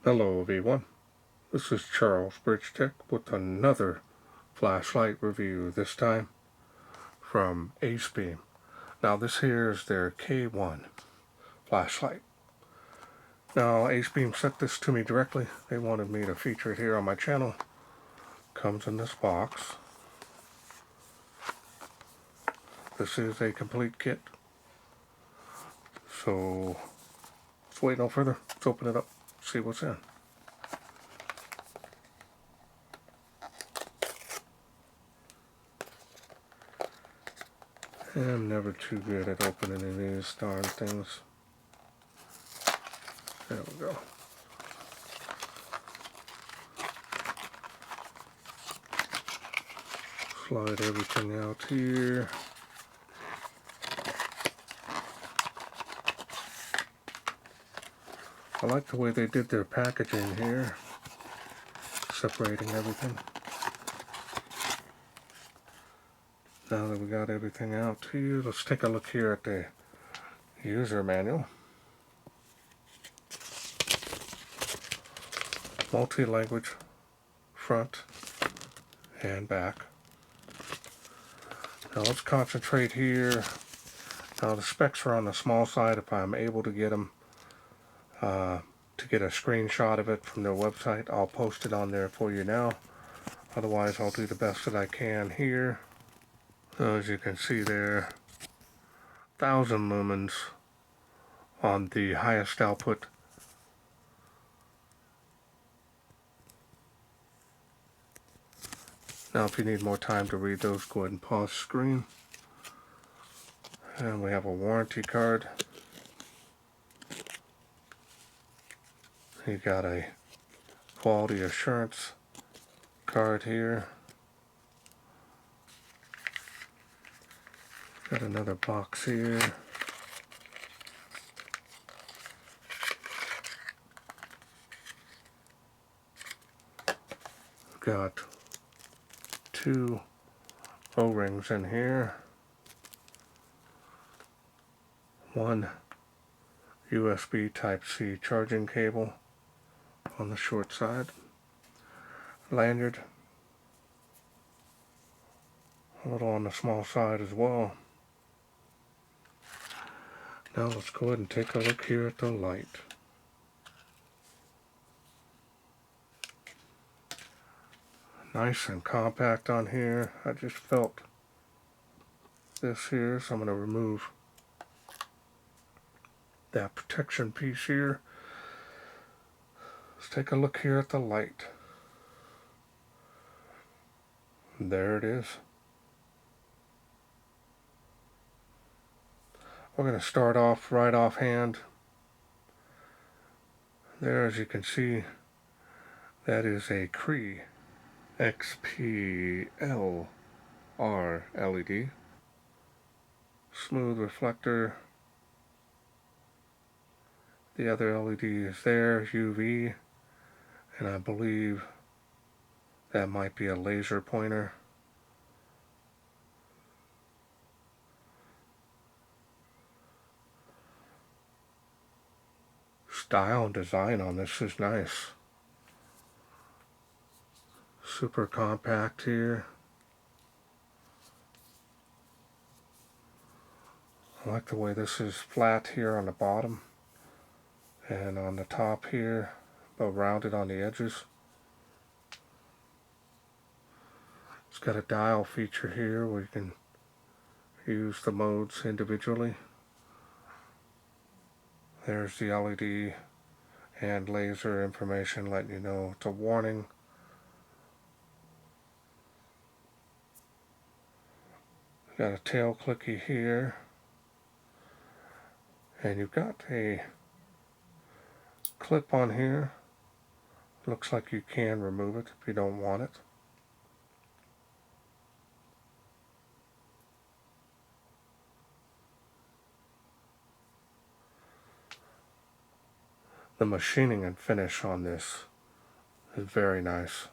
Hello everyone, this is Charles BridgTec with another flashlight review, this time from AceBeam. Now this here is their K1 flashlight. Now AceBeam sent this to me directly. They wanted me to feature it here on my channel. Comes in this box. This is a complete kit. So let's wait no further. Let's open it up, see what's in. I'm never too good at opening these darn things. There we go. Slide everything out here. I like the way they did their packaging here, separating everything. Now that we got everything out here, let's take a look here at the user manual. Multi-language, front and back. Now let's concentrate here. Now the specs are on the small side. If I'm able to get them, to get a screenshot of it from their website, I'll post it on there for you now. Otherwise, I'll do the best that I can here. So as you can see there, 1000 lumens on the highest output. Now if you need more time to read those, go ahead and pause the screen. And we have a warranty card. You got a quality assurance card here. Got another box here. Got 2 O-rings in here. 1 USB Type-C charging cable on the short side. Lanyard. A little on the small side as well. Now let's go ahead and take a look here at the light. Nice and compact on here. I just felt this here, so I'm going to remove that protection piece here. Let's take a look here at the light. There it is. We're going to start off right offhand. There, as you can see, that is a CREE XP-LR LED. Smooth reflector. The other LED is there, UV, and I believe that might be a laser pointer. Style and design on this is nice. Super compact here. I like the way this is flat here on the bottom and on the top here, but rounded on the edges. It's got a dial feature here where you can use the modes individually. There's the LED and laser information letting you know it's a warning. Got a tail clicky here, and you've got a clip on here. Looks like you can remove it if you don't want it. The machining and finish on this is very nice.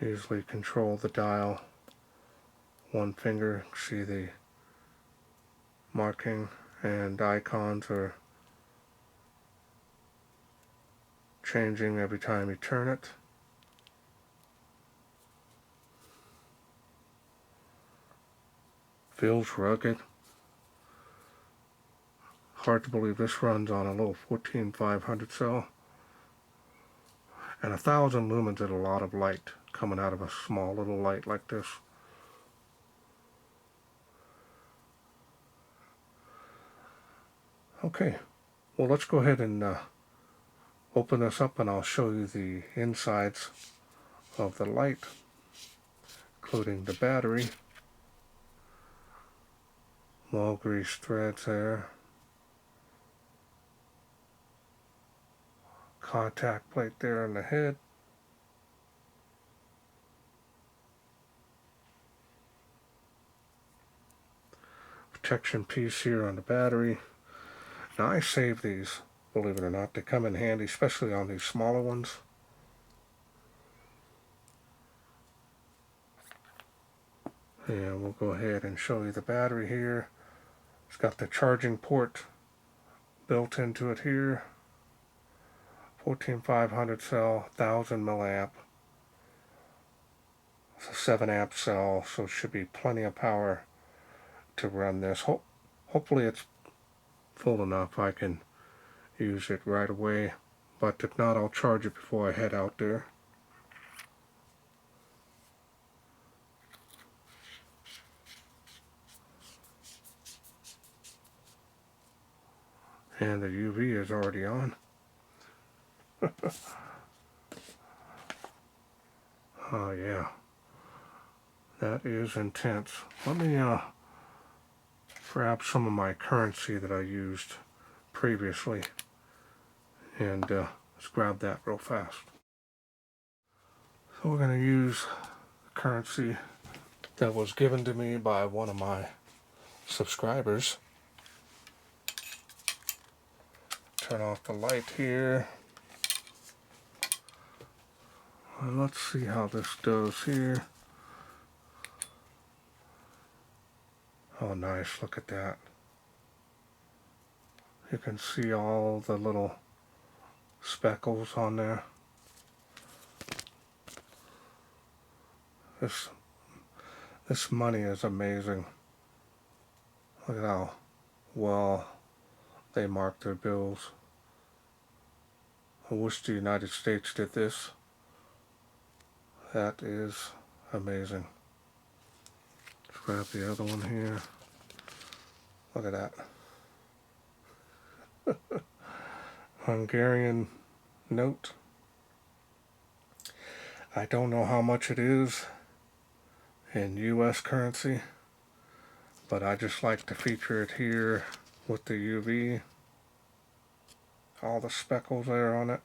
Easily control the dial one finger. See the marking and icons are changing every time you turn it. Feels rugged. Hard to believe this runs on a little 14500 cell. And 1000 lumens is a lot of light coming out of a small little light like this. Okay, well, let's go ahead and open this up and I'll show you the insides of the light, including the battery. Well greased threads there. Contact plate there on the head. Protection piece here on the battery. Now I save these, believe it or not. They come in handy, especially on these smaller ones. And we'll go ahead and show you the battery here. It's got the charging port built into it here. 14500 cell, 1000 milliamp. It's a 7 amp cell, so it should be plenty of power to run this. Hopefully it's full enough I can use it right away, but if not, I'll charge it before I head out there. And the UV is already on. Oh yeah, that is intense. Let me grab some of my currency that I used previously, and let's grab that real fast. So we're going to use the currency that was given to me by one of my subscribers. Turn off the light here. And let's see how this does here. Oh nice, look at that. You can see all the little speckles on there. This money is amazing. Look at how well they mark their bills. I wish the United States did this. That is amazing. Let's grab the other one here. Look at that. Hungarian note. I don't know how much it is in US currency, but I just like to feature it here with the UV. All the speckles there on it.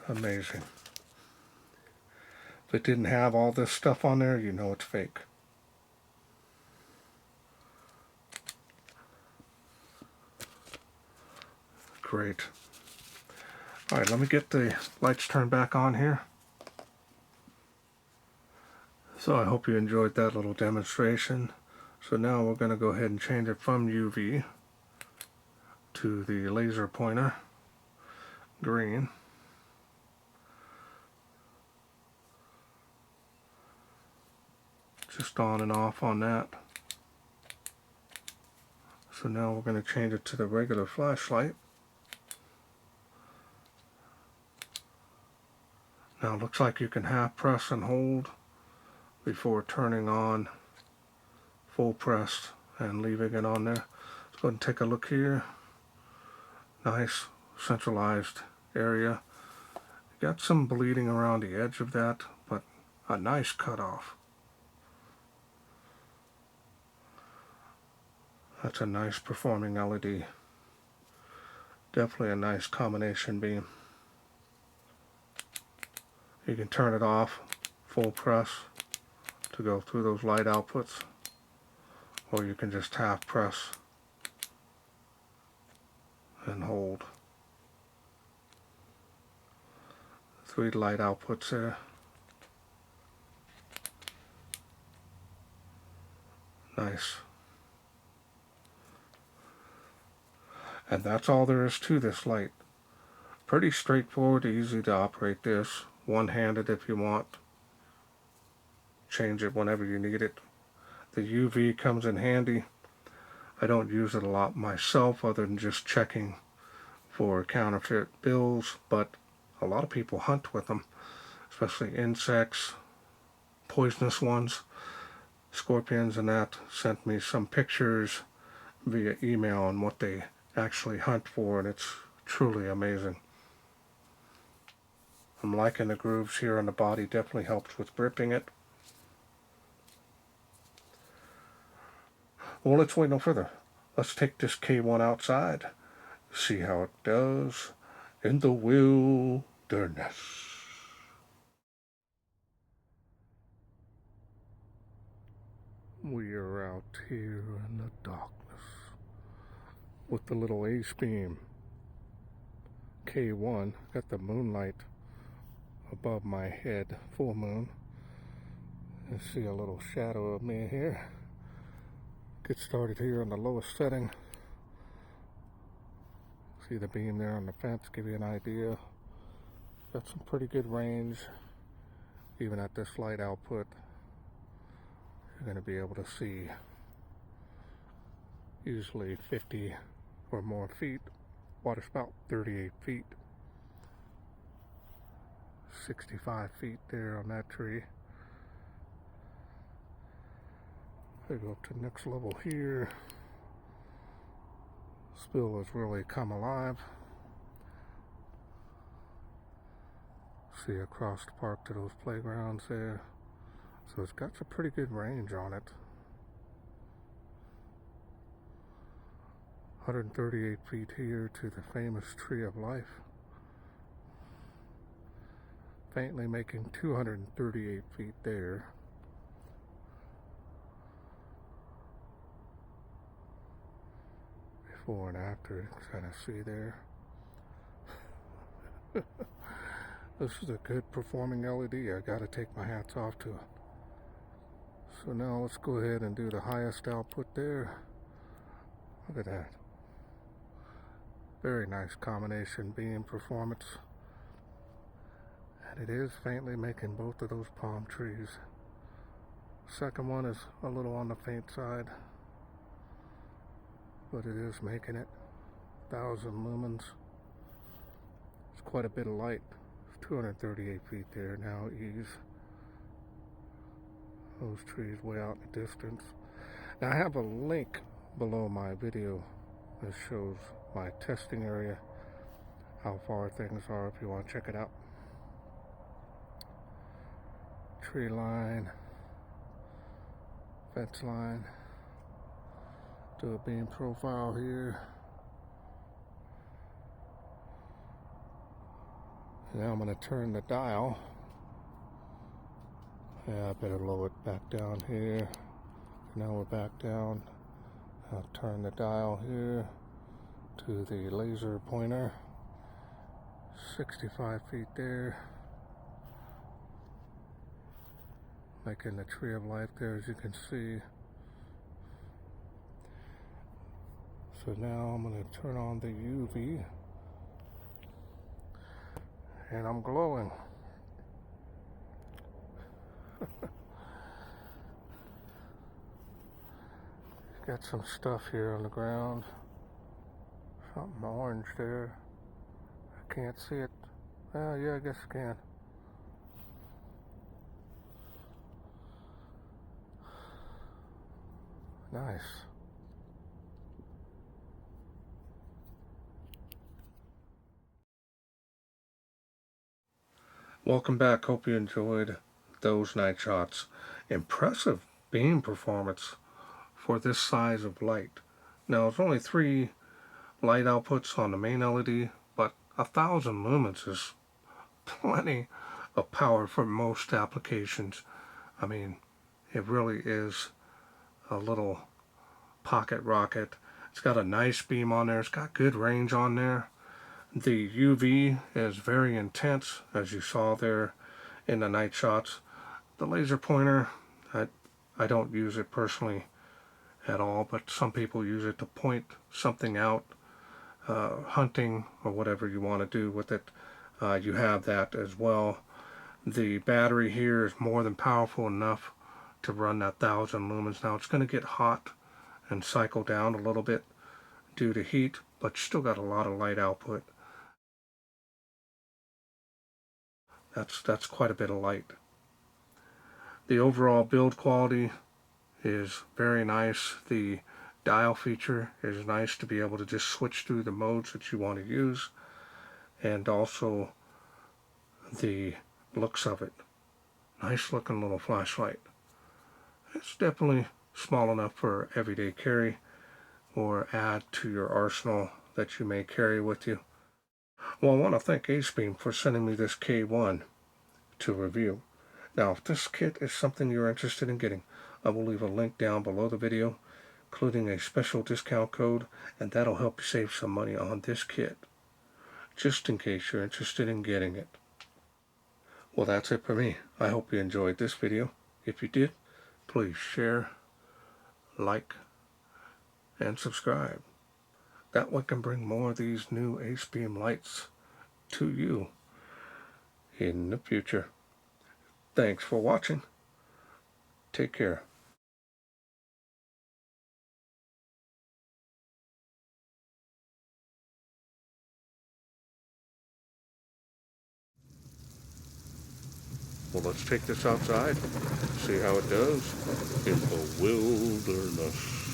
Amazing. If it didn't have all this stuff on there, you know it's fake. Great. Alright, let me get the lights turned back on here. So I hope you enjoyed that little demonstration. So now we're going to go ahead and change it from UV to the laser pointer, green. Just on and off on that. So now we're going to change it to the regular flashlight. Now it looks like you can half press and hold before turning on full press and leaving it on there. Let's go ahead and take a look here. Nice centralized area. Got some bleeding around the edge of that, but a nice cutoff. That's a nice performing LED. Definitely a nice combination beam. You can turn it off, full press, to go through those light outputs, or you can just half press and hold 3 light outputs there. Nice. And that's all there is to this light. Pretty straightforward, easy to operate this. One-handed if you want. Change it whenever you need it. The UV comes in handy. I don't use it a lot myself other than just checking for counterfeit bills, but a lot of people hunt with them, especially insects, poisonous ones. Scorpions and that sent me some pictures via email on what they actually hunt for, and it's truly amazing. I'm liking the grooves here on the body, definitely helps with gripping it. Well, let's wait no further. Let's take this K1 outside, see how it does in the wilderness. We are out here in the darkness with the little AceBeam K1. Got the moonlight above my head, full moon. You see a little shadow of me here. Get started here on the lowest setting. See the beam there on the fence, give you an idea. Got some pretty good range. Even at this light output, you're going to be able to see easily 50 or more feet. Water spout 38 feet. 65 feet there on that tree. I go up to the next level here. Spill has really come alive. See across the park to those playgrounds there. So it's got some pretty good range on it. 138 feet here to the famous Tree of Life. Faintly making 238 feet there. Before and after, you can kind of see there. This is a good performing LED. I gotta take my hats off to it. So now let's go ahead and do the highest output there. Look at that. Very nice combination beam performance. And it is faintly making both of those palm trees. Second one is a little on the faint side, but it is making it. 1,000 lumens. It's quite a bit of light. It's 238 feet there now, ease. Those trees way out in the distance. Now I have a link below my video that shows my testing area, how far things are if you want to check it out. Tree line, fence line. Do a beam profile here. Now I'm going to turn the dial. Yeah, I better lower it back down here. Now we're back down. I'll turn the dial here to the laser pointer. 65 feet there. Making the Tree of Life there, as you can see. So now I'm going to turn on the UV. And I'm glowing. Got some stuff here on the ground. Something orange there. I can't see it. Well, yeah, I guess I can. Nice. Welcome back. Hope you enjoyed those night shots. Impressive beam performance for this size of light. Now, it's only 3 light outputs on the main LED, but 1,000 lumens is plenty of power for most applications. I mean, it really is a little pocket rocket. It's got a nice beam on there. It's got good range on there. The UV is very intense, as you saw there in the night shots. The laser pointer, I don't use it personally at all, but some people use it to point something out, hunting or whatever you want to do with it. You have that as well. The battery here is more than powerful enough to run that 1000 lumens. Now it's going to get hot and cycle down a little bit due to heat, but you still got a lot of light output. That's quite a bit of light. The overall build quality is very nice. The dial feature is nice to be able to just switch through the modes that you want to use, and also the looks of it. Nice looking little flashlight. It's definitely small enough for everyday carry or add to your arsenal that you may carry with you. Well, I want to thank AceBeam for sending me this K1 to review. Now, if this kit is something you're interested in getting, I will leave a link down below the video, including a special discount code, and that'll help you save some money on this kit, just in case you're interested in getting it. Well, that's it for me. I hope you enjoyed this video. If you did, please share, like, and subscribe. That way I can bring more of these new AceBeam lights to you in the future. Thanks for watching. Take care. Well, let's take this outside, see how it does in the wilderness.